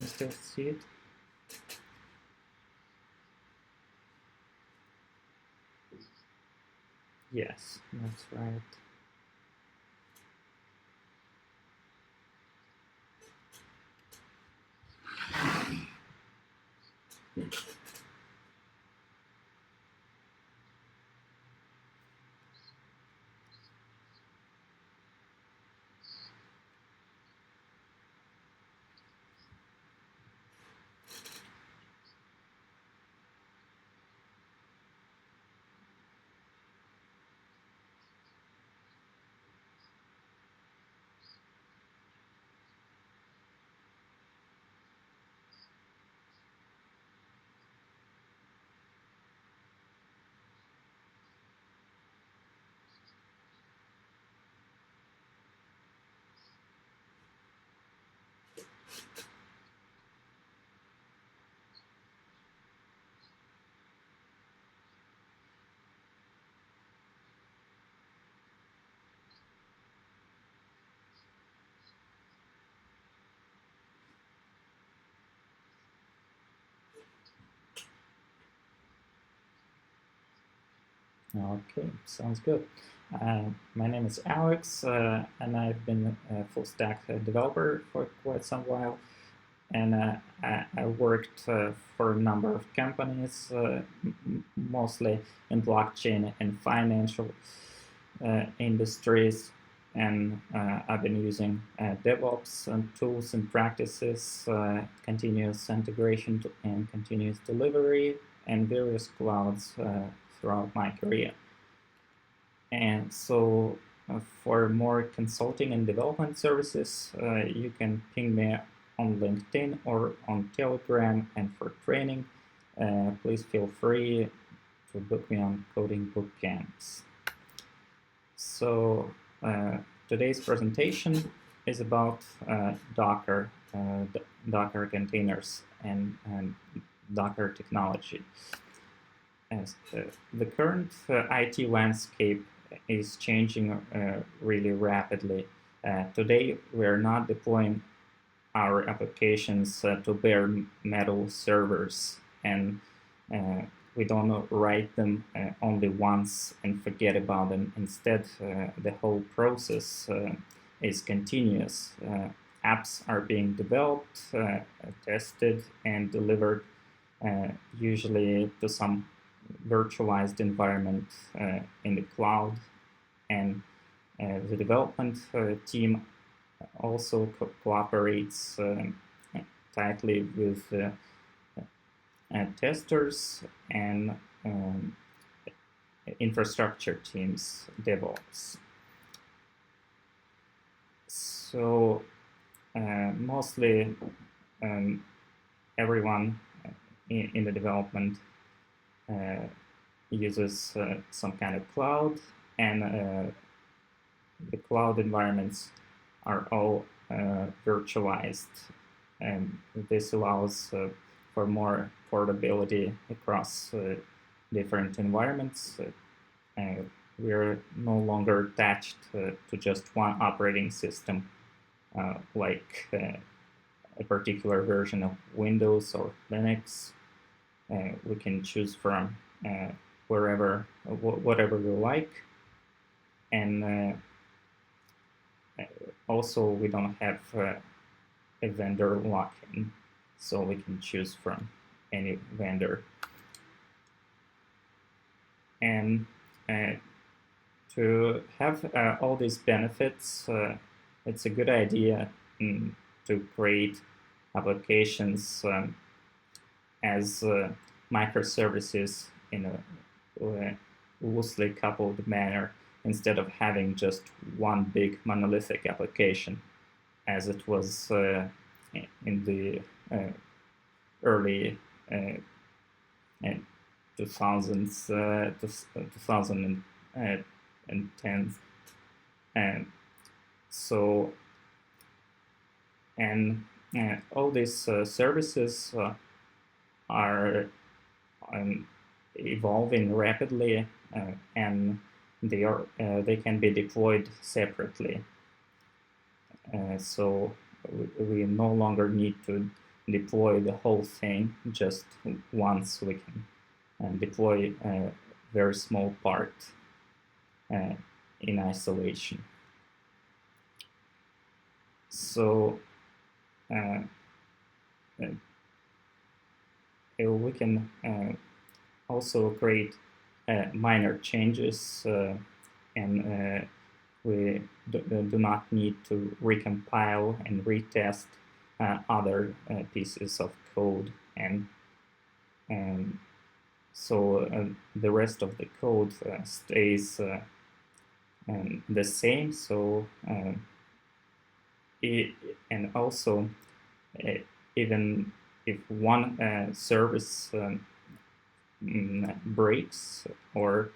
You still see it? Yes, that's right. Okay, sounds good. My name is Alex, and I've been a full stack developer for quite some while. And I worked for a number of companies, mostly in blockchain and financial industries. And I've been using DevOps and tools and practices, continuous integration and continuous delivery, and various clouds throughout my career. And so for more consulting and development services, you can ping me on LinkedIn or on Telegram. And for training, please feel free to book me on coding boot camps. So today's presentation is about Docker, Docker containers, and Docker technology. As the current IT landscape is changing really rapidly. Today, we're not deploying our applications to bare metal servers, and we don't write them only once and forget about them. Instead, the whole process is continuous. Apps are being developed, tested, and delivered, usually to some virtualized environment in the cloud. And the development team also cooperates tightly with testers and infrastructure teams, DevOps. So mostly everyone in the development uses some kind of cloud, and the cloud environments are all virtualized, and this allows for more portability across different environments. We're no longer attached to just one operating system, like a particular version of Windows or Linux. We can choose from whatever we like, and also we don't have a vendor lock-in, so we can choose from any vendor. And to have all these benefits, it's a good idea to create applications as microservices in a loosely coupled manner, instead of having just one big monolithic application, as it was in the early 2000s, 2010s. And so, and all these services are evolving rapidly, and they can be deployed separately. So we no longer need to deploy the whole thing just once. We can deploy a very small part in isolation. So we can also create minor changes, and we do not need to recompile and retest other pieces of code, and so the rest of the code stays the same. So and also even if one service breaks, or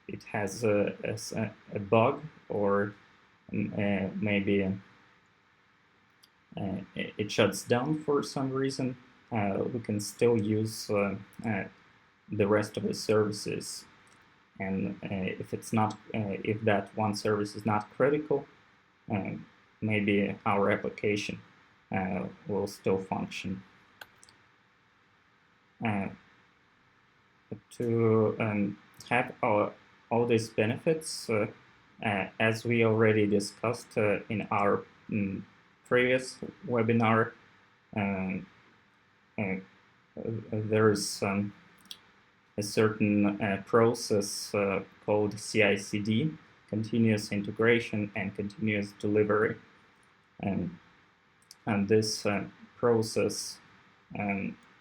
it has a bug, or maybe it shuts down for some reason, we can still use the rest of the services. And if it's not, if that one service is not critical, maybe our application will still function. To have all these benefits, as we already discussed in our previous webinar, there's a certain process called CI/CD, continuous integration and continuous delivery. And this process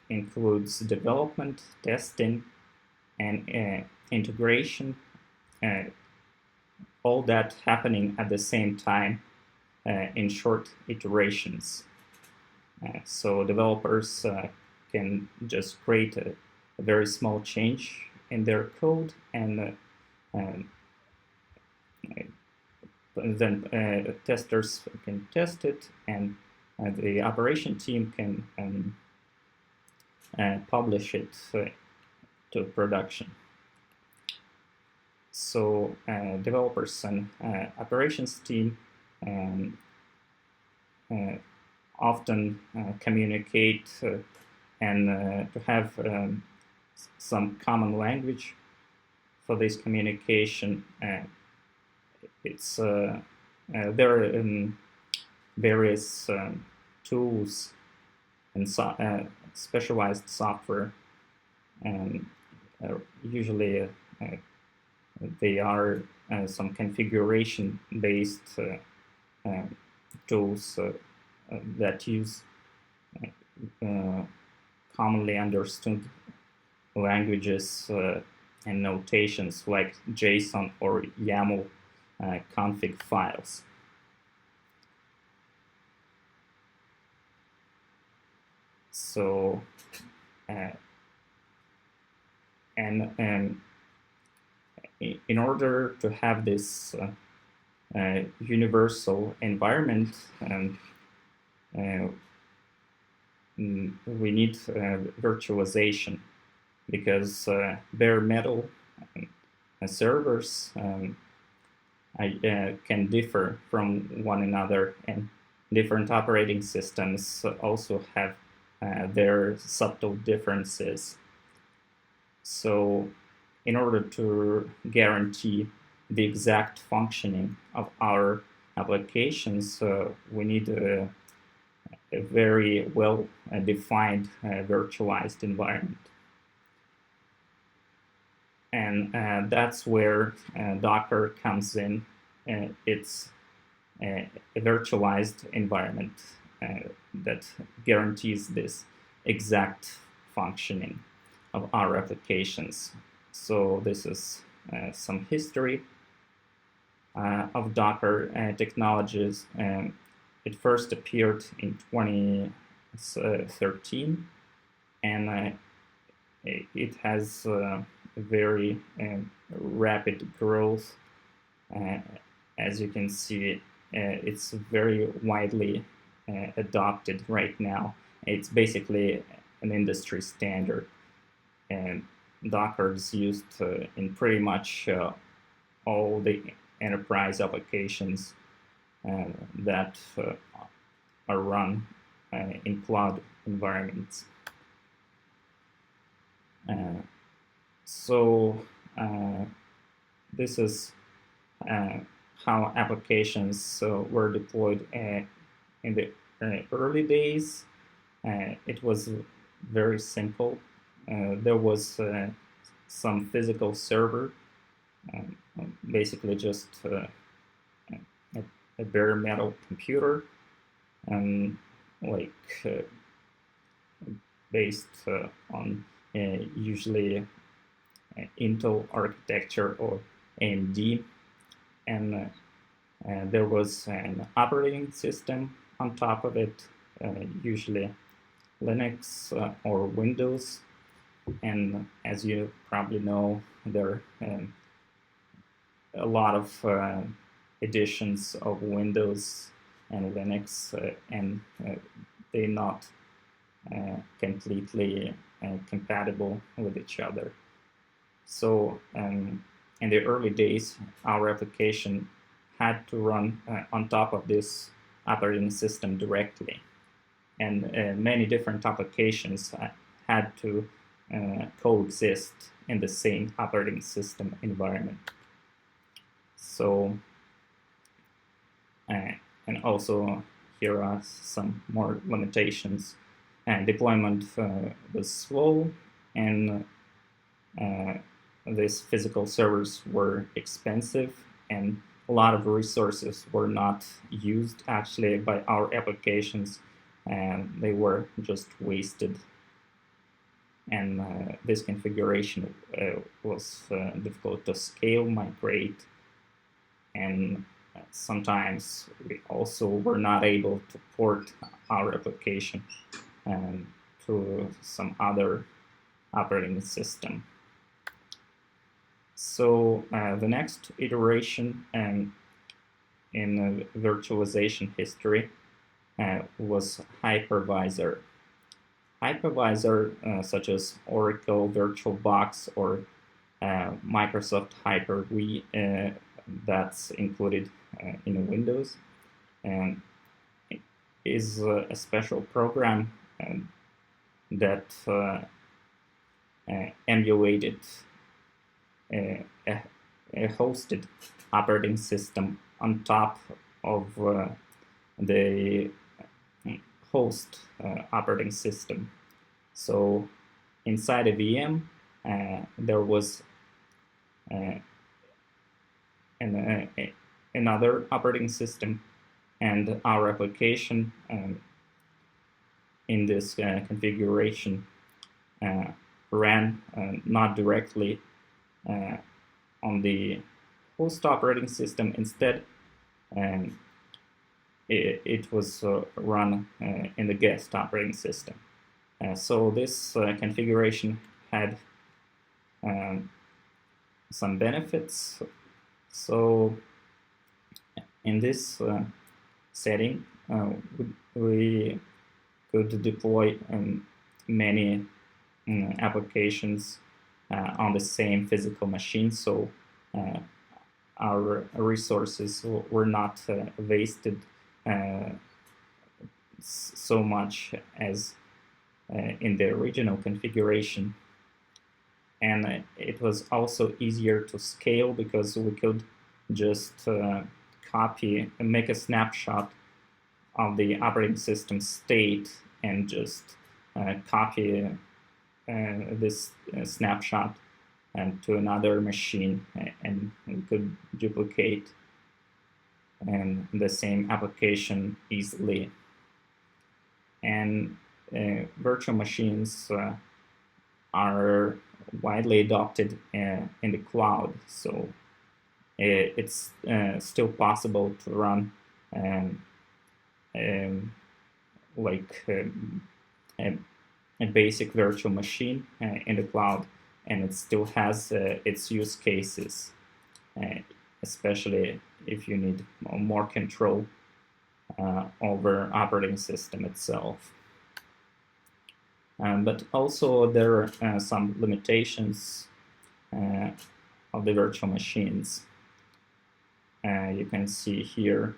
includes development, testing, and integration, all that happening at the same time in short iterations. So developers can just create a very small change in their code, and then testers can test it, and the operation team can publish it to production. So developers and operations team often communicate and to have some common language for this communication. It's there are various tools and specialized software, and usually they are some configuration-based tools that use commonly understood languages and notations like JSON or YAML config files. So, and in order to have this universal environment, we need virtualization, because bare metal servers can differ from one another, and different operating systems also have their subtle differences. So in order to guarantee the exact functioning of our applications, we need a very well defined virtualized environment. And that's where Docker comes in. It's a virtualized environment that guarantees this exact functioning of our applications. So this is some history of Docker technologies. It first appeared in 2013, and it has very rapid growth. As you can see, it's very widely adopted right now. It's basically an industry standard, and Docker is used in pretty much all the enterprise applications that are run in cloud environments. So this is how applications were deployed in the early days. It was very simple. There was some physical server, basically just a bare metal computer, like based on usually Intel architecture or AMD, and there was an operating system on top of it, usually Linux or Windows. And as you probably know, there are a lot of editions of Windows and Linux, and they're not completely compatible with each other. So in the early days, our application had to run on top of this operating system directly. And many different applications had to coexist in the same operating system environment. So, and also here are some more limitations. Deployment was slow, and these physical servers were expensive, and a lot of resources were not used actually by our applications, and they were just wasted. And this configuration was difficult to scale, migrate, and sometimes we also were not able to port our application to some other operating system. So the next iteration in virtualization history was hypervisor. Hypervisor, such as Oracle VirtualBox or Microsoft Hyper-V, that's included in Windows, and is a special program that emulated a hosted operating system on top of the host operating system. So inside a VM, there was another operating system, and our application in this configuration ran not directly on the host operating system. Instead, it was run in the guest operating system. So this configuration had some benefits. So in this setting, we could deploy many applications on the same physical machine, so our resources were not wasted so much as in the original configuration. And it was also easier to scale because we could just copy and make a snapshot of the operating system state and just copy this snapshot to another machine, and we could duplicate the same application easily. And virtual machines are widely adopted in the cloud, so it's still possible to run like a basic virtual machine in the cloud, and it still has its use cases, especially if you need more control over operating system itself. But also there are some limitations of the virtual machines. You can see here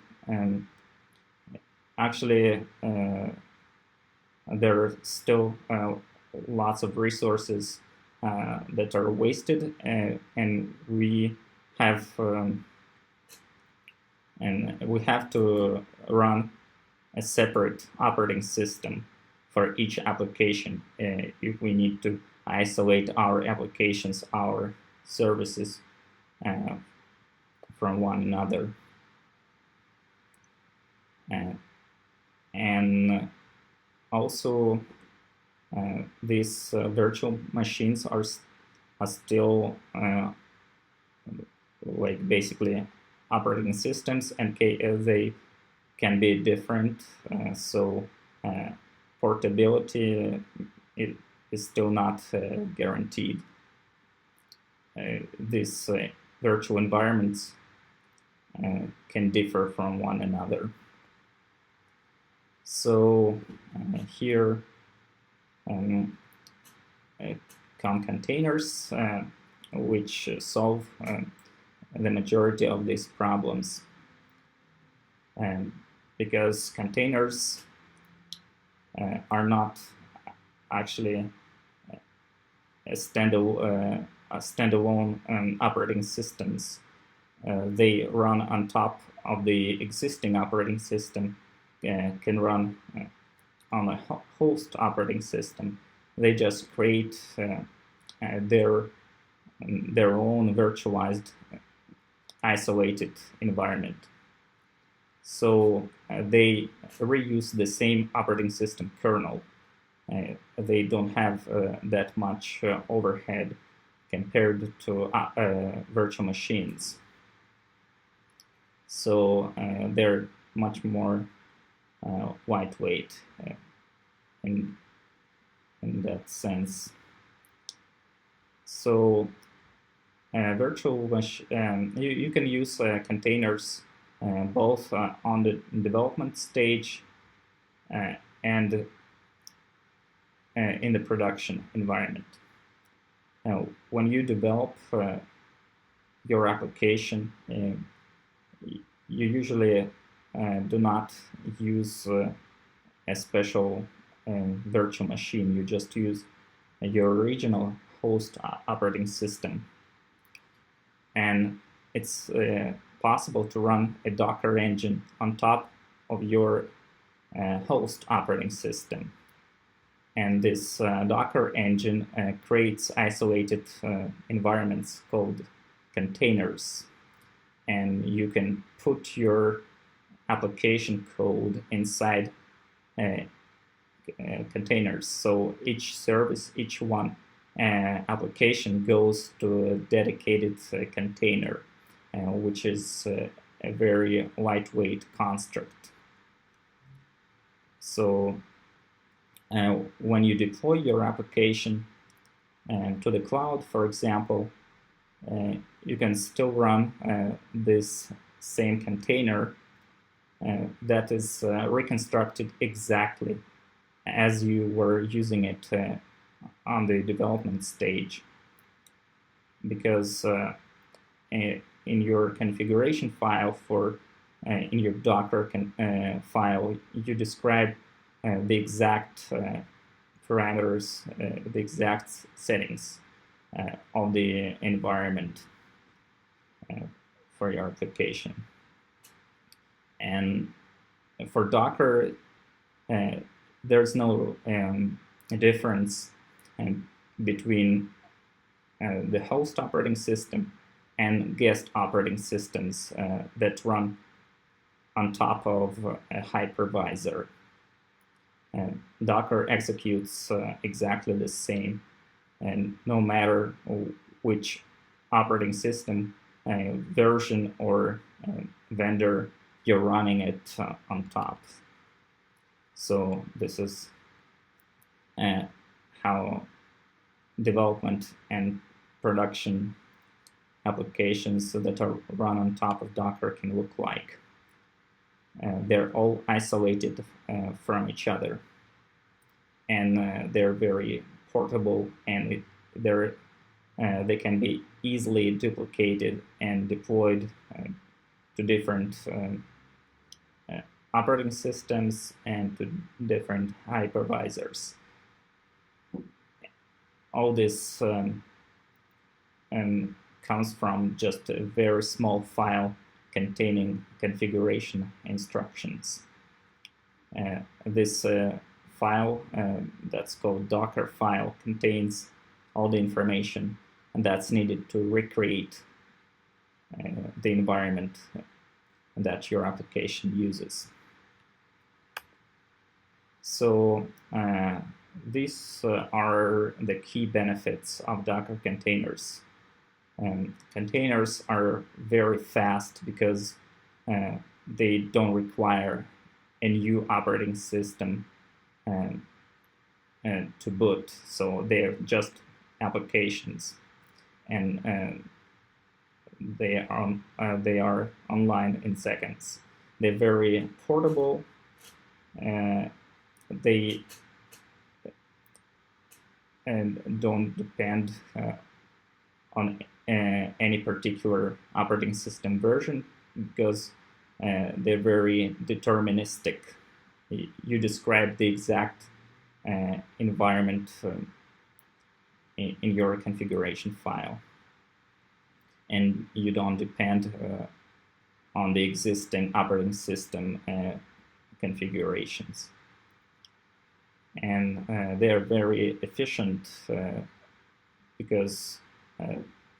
actually, there are still lots of resources that are wasted, and we have to run a separate operating system for each application if we need to isolate our applications, our services from one another. And also, these virtual machines are still like basically operating systems, and they can be different. So portability is still not guaranteed. These virtual environments can differ from one another. So here come containers, which solve the majority of these problems. Because containers are not actually a standalone operating systems. They run on top of the existing operating system, can run on a host operating system. They just create their own virtualized, isolated environment. So they reuse the same operating system kernel. They don't have that much overhead compared to virtual machines. So they're much more lightweight in that sense. So you can use containers both on the development stage and in the production environment. Now, when you develop your application, you usually do not use a special virtual machine. You just use your original host operating system. And it's possible to run a Docker engine on top of your host operating system. And this Docker engine creates isolated environments called containers. And you can put your application code inside containers. So each service, each one application goes to a dedicated container, which is a very lightweight construct. So when you deploy your application to the cloud, for example, you can still run this same container that is reconstructed exactly as you were using it on the development stage, because in your configuration file for in your Docker file, you describe the exact parameters, the exact settings of the environment for your application. And for Docker, there's no difference between the host operating system and guest operating systems that run on top of a hypervisor. Docker executes exactly the same, and no matter which operating system version or vendor you're running it on top. So this is how development and production applications that are run on top of Docker can look like. They're all isolated from each other, and they're very portable, and they can be easily duplicated and deployed to different operating systems and to different hypervisors. All this comes from just a very small file containing configuration instructions. This file that's called Docker file contains all the information that's needed to recreate the environment that your application uses. So these are the key benefits of Docker containers. Containers are very fast because they don't require a new operating system to boot, so they're just applications, and they are online in seconds. They're very portable. They don't depend on any particular operating system version because they're very deterministic. You describe the exact environment in your configuration file, and you don't depend on the existing operating system configurations. And they're very efficient because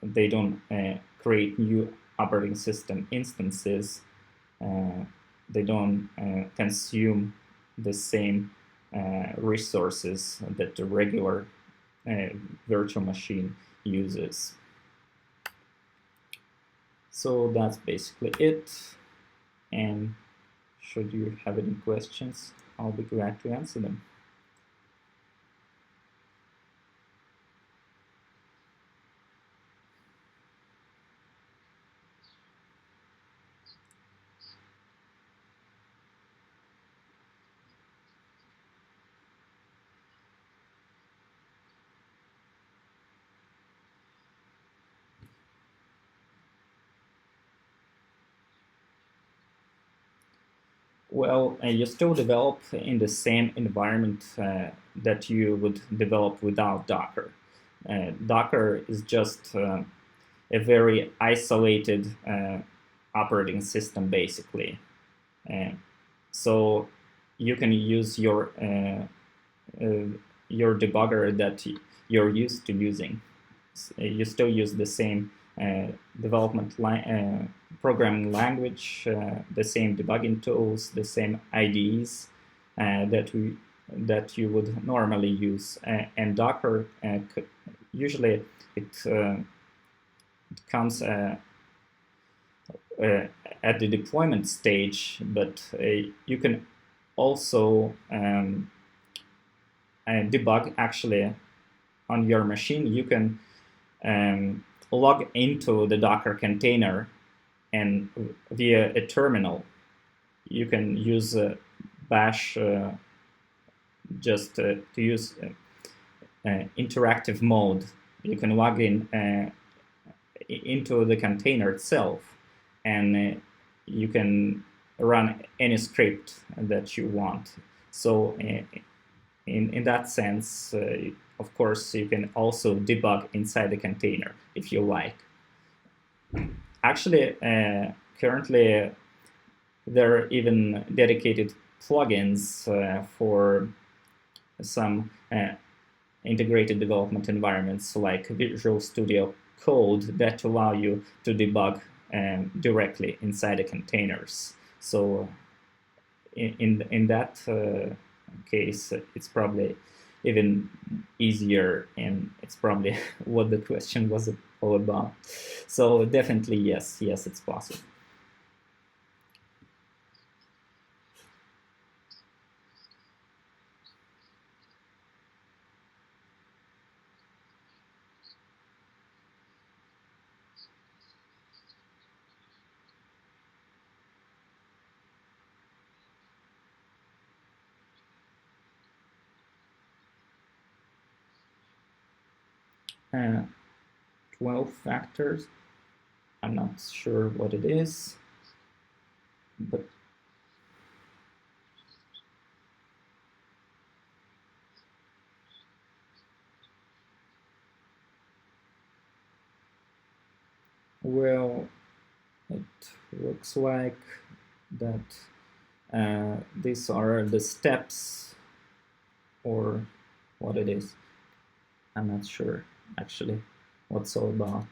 they don't create new operating system instances. They don't consume the same resources that the regular virtual machine uses. So that's basically it. And should you have any questions, I'll be glad to answer them. Well, you still develop in the same environment that you would develop without Docker. Docker is just a very isolated operating system, basically. So you can use your debugger that you're used to using. You still use the same development programming language, the same debugging tools, the same IDEs that you would normally use. And Docker usually it comes at the deployment stage, but you can also debug actually on your machine. You can log into the Docker container, and via a terminal you can use bash just to use interactive mode. You can log in into the container itself, and you can run any script that you want. So in that sense, of course, you can also debug inside the container if you like. Actually, currently, there are even dedicated plugins for some integrated development environments like Visual Studio Code that allow you to debug directly inside the containers. So in that case, it's probably even easier, and it's probably what the question was all about. So definitely yes, it's possible. Uh, 12 factors. I'm not sure what it is, but Well, it looks like that these are the steps, or what it is. I'm not sure actually what's all about.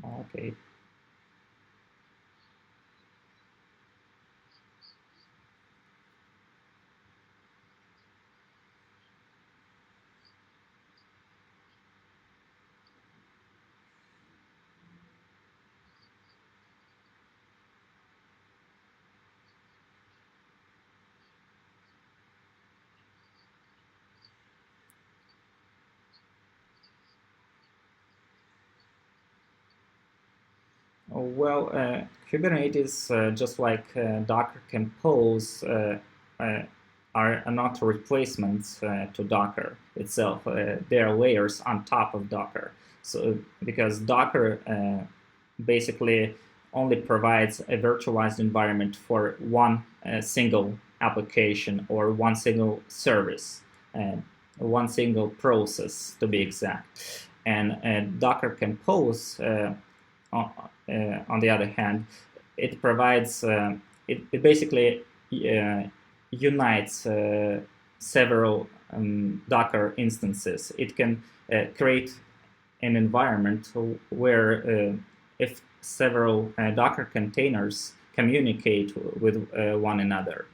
Okay. Well, Kubernetes, just like Docker Compose, uh, are not replacements to Docker itself. They are layers on top of Docker. So, because Docker basically only provides a virtualized environment for one single application or one single service, uh, one single process to be exact. And Docker Compose on the other hand, it provides it basically unites several Docker instances. It can create an environment where if several Docker containers communicate with one another.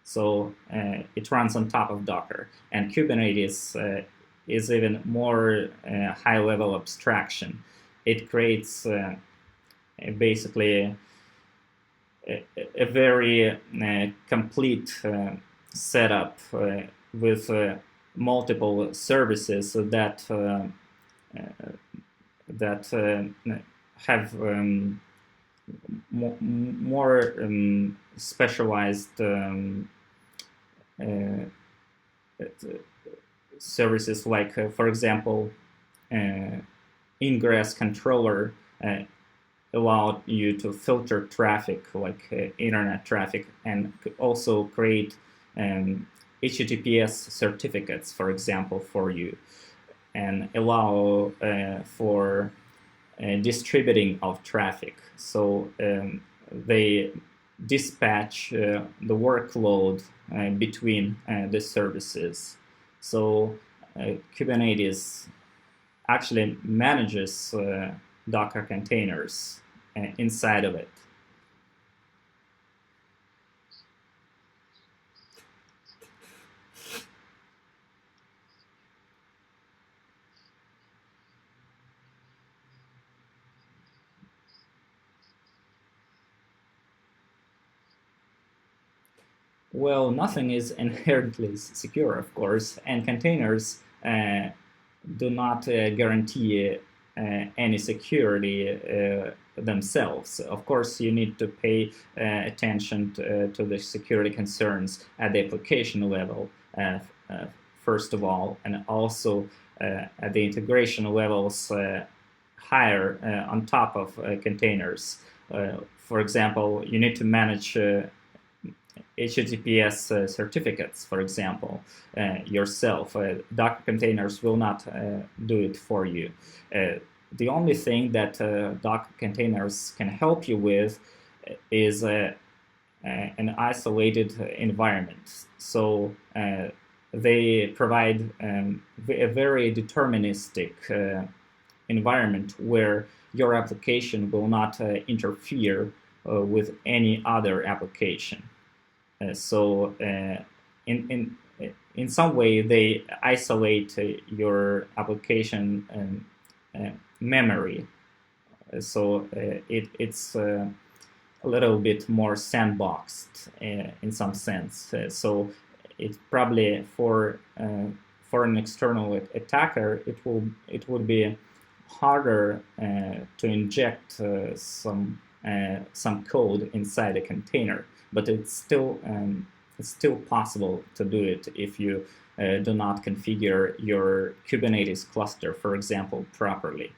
So it runs on top of Docker. And Kubernetes is even more high-level abstraction. It creates basically a very complete setup with multiple services that have more specialized services, like, for example, ingress controller allow you to filter traffic, like internet traffic, and also create HTTPS certificates, for example, for you, and allow for distributing of traffic. So they dispatch the workload between the services. So Kubernetes actually manages Docker containers inside of it. Well, nothing is inherently secure, of course, and containers do not guarantee any security themselves. Of course, you need to pay attention to the security concerns at the application level, first of all, and also at the integration levels higher on top of containers. For example, you need to manage HTTPS certificates, for example, yourself. Docker containers will not do it for you. The only thing that Docker containers can help you with is an isolated environment. So they provide a very deterministic environment where your application will not interfere with any other application. So in in some way they isolate your application memory. So it's a little bit more sandboxed in some sense. So it's probably for an external attacker, it would be harder to inject some code inside a container, but it's still possible to do it if you do not configure your Kubernetes cluster, for example, properly.